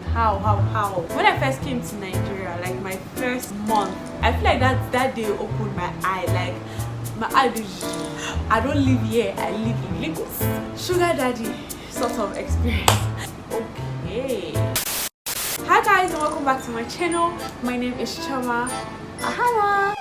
How? When I first came to Nigeria, like my first month, I feel like that day opened my eye. Like my eye, I don't live here, I live in Lagos. Sugar daddy sort of experience. Okay. Hi guys and welcome back to my channel. My name is Chama. Wahala.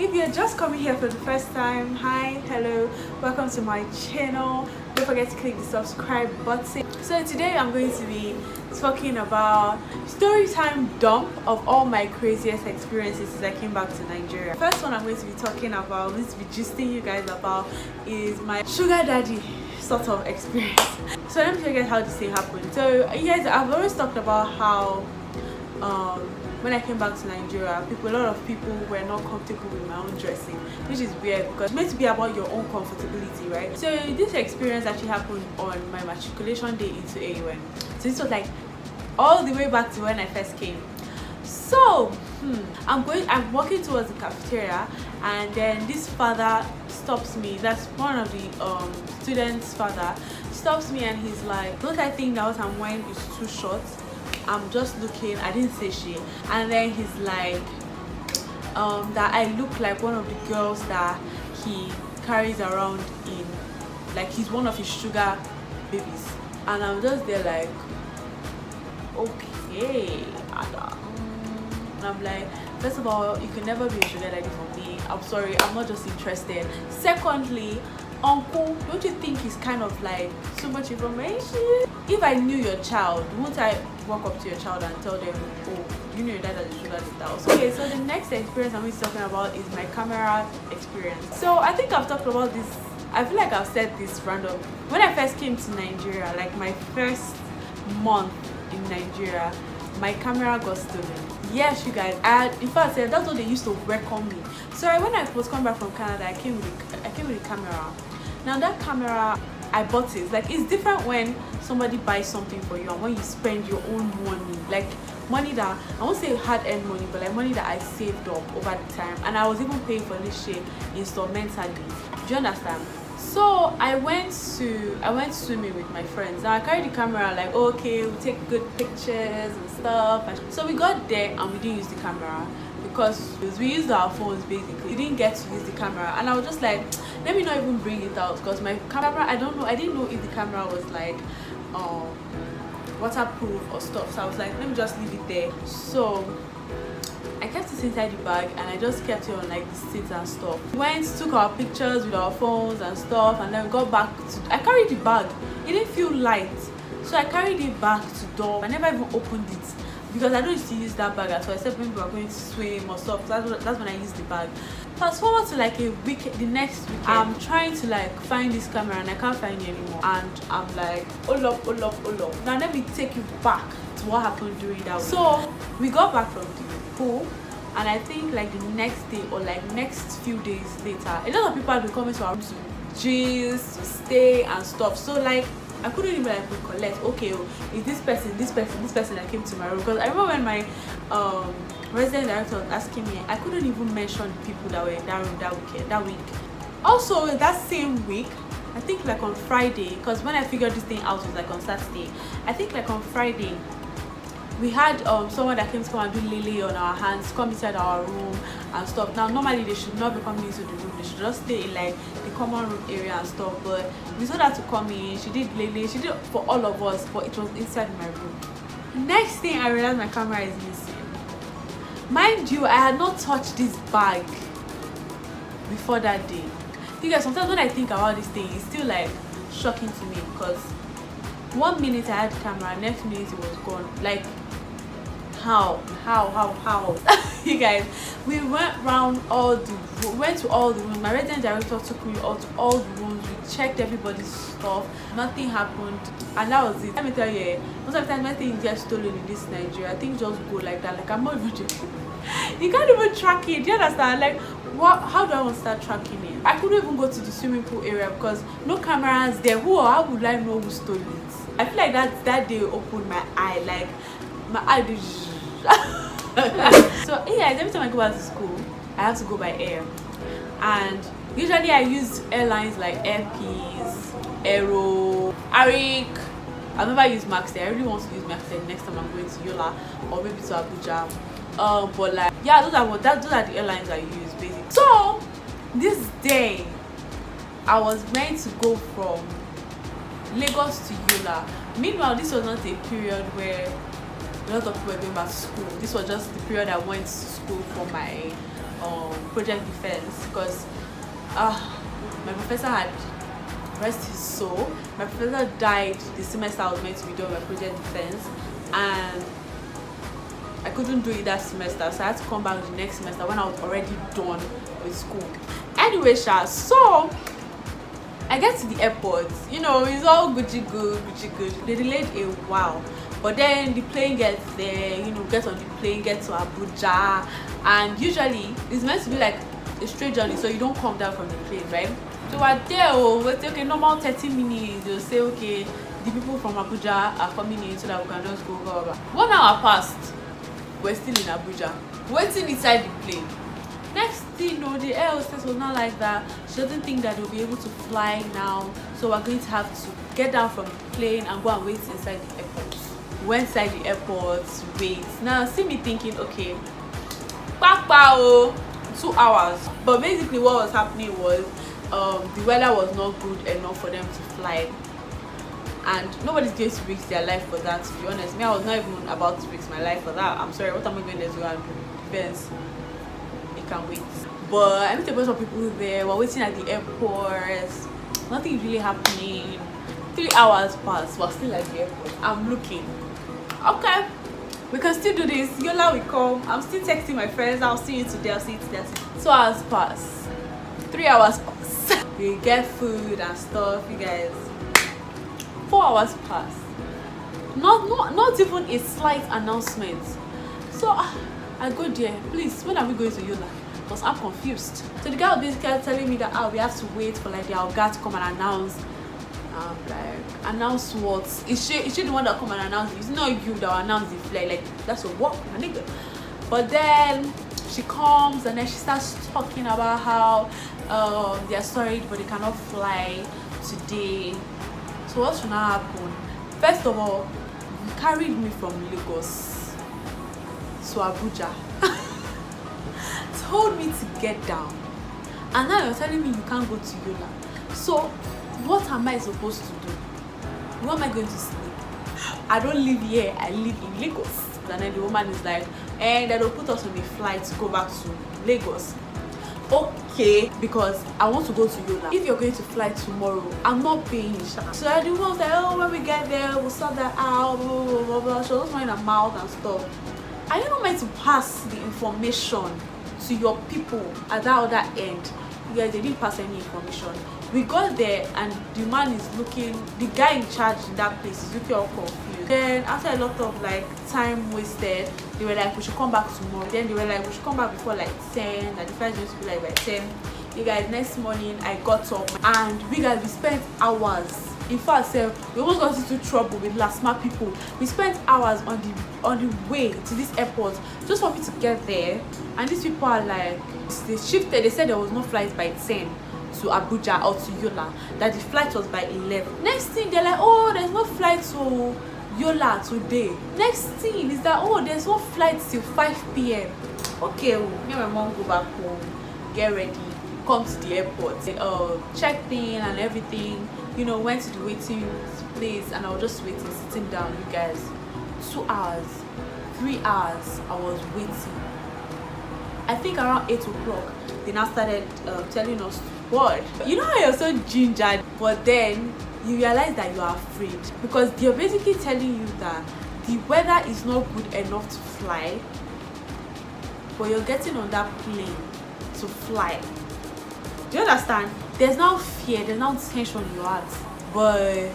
If you're just coming here for the first time, hi, hello, welcome to my channel. Don't forget to click the subscribe button. So today I'm going to be talking about story time dump of all my craziest experiences since I came back to Nigeria. First one I'm going to be talking about, I'm going to be gisting you guys about, is my sugar daddy sort of experience. So let me tell you guys how this thing happened. So you guys, I've always talked about how when I came back to Nigeria, a lot of people were not comfortable with my own dressing, which is weird because it's meant to be about your own comfortability, right? So this experience actually happened on my matriculation day into AUN. So this was like all the way back to when I first came. So I'm walking towards the cafeteria, and then this father stops me. That's one of the students' father stops me, and he's like, "Don't I think that what I'm wearing is too short?" I'm just looking, I didn't say shit, and then he's like that I look like one of the girls that he carries around in, like he's one of his sugar babies. And I'm just there like, okay, and I'm like, first of all, you can never be a sugar daddy for me. I'm sorry, I'm not just interested. Secondly, uncle, don't you think it's kind of like so much information? If I knew your child, won't I walk up to your child and tell them, oh, you know your dad has a sugar daddy? Okay, so the next experience I'm talking about is my camera experience. So I think I've talked about this, I feel like I've said this random. When I first came to Nigeria, like my first month in Nigeria, my camera got stolen. Yes, you guys, in fact that's what they used to welcome me. So when I was coming back from Canada, I came with a camera. Now that camera, I bought it. Like, it's different when somebody buys something for you and when you spend your own money, like money that I won't say hard-earned money, but like money that I saved up over the time, and I was even paying for this shit instrumentally. Do you understand? So I went swimming with my friends. Now I carried the camera, like, okay, we'll take good pictures and stuff. So we got there and we didn't use the camera because we used our phones basically. We didn't get to use the camera, and I was just like, let me not even bring it out because my camera, I didn't know if the camera was like waterproof or stuff. So I was like, let me just leave it there. So I kept it inside the bag and I just kept it on like the seats and stuff. We went, took our pictures with our phones and stuff, and then we got back to, I carried the bag. It didn't feel light, so I carried it back to door. I never even opened it because I don't used to use that bag at all, except when we were going to swim or stuff. That's when I used the bag. Fast forward to like a week, the next weekend, I'm trying to like find this camera and I can't find it anymore. And I'm like, hold up. Now let me take you back to what happened during that week. So we got back from the pool, and I think like the next day or like next few days later, a lot of people have been coming to our room to gist, to stay and stuff. So like I couldn't even like recollect, okay, is this person that came to my room? Because I remember when my resident director was asking me, I couldn't even mention people that were in that room that week. Also that same week, I think like on Friday, because when I figured this thing out was like on Saturday, I think like on Friday we had someone that came to come and do lily on our hands, come inside our room and stuff. Now normally they should not be coming into the room, they should just stay in like the common room area and stuff, but we told her to come in. She did lily, she did for all of us, but it was inside my room. Next thing I realized, my camera is missing. Mind you, I had not touched this bag before that day. You guys, sometimes when I think about this thing, it's still like shocking to me because 1 minute I had the camera, next minute it was gone. Like, how? You guys, we went to all the rooms. My resident director took me out to all the rooms. We checked everybody's stuff. Nothing happened, and that was it. Let me tell you, most of the time when things get stolen in this Nigeria, things just go like that. Like, I'm not even joking. You can't even track it. Do you understand? Like, what? How do I want to start tracking it? I couldn't even go to the swimming pool area because no cameras there. How would I know who stole it? I feel like that day opened my eye. Like, my eye did So yeah, every time I go back to school, I have to go by air, and usually I use airlines like Air Peace, Aero, Arik. I've never used Maxter. I really want to use Maxter next time I'm going to Yola or maybe to Abuja. But like, yeah, those are the airlines I use basically. So this day I was meant to go from Lagos to Yola. Meanwhile, this was not a period where a lot of people were going back to school. This was just the period I went to school for my project defense, because my professor had, rest his soul, my professor died the semester I was meant to be doing my project defense, and I couldn't do it that semester, so I had to come back the next semester when I was already done with school. Anyway, so I get to the airport, you know, it's all Gucci good. They delayed a while, but then the plane gets there, you know, get on the plane, get to Abuja, and usually it's meant to be like a straight journey, so you don't come down from the plane, right? So we're there, we're okay, normal 30 minutes, they'll say, okay, the people from Abuja are coming in so that we can just go over. 1 hour passed, we're still in Abuja, waiting inside the plane. Next thing, you know, the air hostess was not like that. She doesn't think that they'll be able to fly now, so we're going to have to get down from the plane and go and wait inside the airport. Went inside the airport, wait. Now see me thinking, okay, 2 hours. But basically what was happening was the weather was not good enough for them to fly, and nobody's going to risk their life for that, to be honest. Me, I was not even about to risk my life for that. I'm sorry, what am I going there to go and do? Depends. Can wait. But I met a bunch of people there. We're waiting at the airport. Nothing is really happening. 3 hours passed. We're still at the airport. I'm looking. Okay, we can still do this. Yola will come. I'm still texting my friends. I'll see you today. I'll see you today. 2 hours pass. 3 hours pass. We get food and stuff, you guys. 4 hours pass. Not even a slight announcement. So I go there. Please, when are we going to Yola? Because I'm confused. So the guy was basically telling me that we have to wait for like the Alga to come and announce. Like, announce what? Is she the one that come and announce it? It's not you that will announce the flight. Like, that's a walk, my nigga. But then she comes and then she starts talking about how they are sorry but they cannot fly today. So what should now happen? First of all, you carried me from Lagos to Abuja. Told me to get down, and now you're telling me you can't go to Yola. So what am I supposed to do? Where am I going to sleep? I don't live here, I live in Lagos. And then the woman is like, and they'll put us on a flight to go back to Lagos. Okay, because I want to go to Yola. If you're going to fly tomorrow, I'm not paying you. So the woman was like, oh, when we get there, we'll sort that out, blah, blah, blah, blah. She was just running her mouth and stuff. Are you not meant to pass the information to your people at that other end? You guys, they didn't pass any information. We got there and the man is looking, the guy in charge in that place is looking all confused. Then after a lot of like time wasted, they were like, we should come back tomorrow. Then they were like, we should come back before like 10, that the flight is supposed to be like by 10. You guys, next morning I got up and we guys, we spent hours. In fact, we almost got into trouble with Lasma people. We spent hours on the way to this airport just for me to get there. And these people are like, they shifted. They said there was no flight by 10 to Abuja or to Yola. That the flight was by 11. Next thing, they're like, oh, there's no flight to Yola today. Next thing is that, oh, there's no flight till 5 p.m. Okay, me and my mom go back home, get ready, come to the airport, checked in and everything. You know, went to the waiting place and I was just waiting, sitting down, you guys. 2 hours, 3 hours, I was waiting. I think around 8 o'clock, they now started telling us what. You know how you're so gingered, but then you realize that you are afraid because they're basically telling you that the weather is not good enough to fly, but you're getting on that plane to fly. Do you understand? There's now fear, there's now tension in your heart. But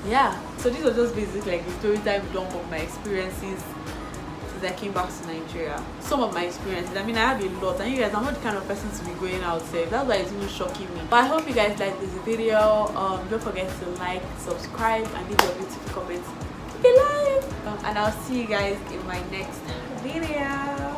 yeah, so this was just basically like the story time dump of my experiences since I came back to Nigeria. Some of my experiences, I mean, I have a lot, and you guys, I'm not the kind of person to be going out safe. That's why it's even shocking me. But I hope you guys like this video. Don't forget to like, subscribe, and leave your beautiful comments below. And I'll see you guys in my next video.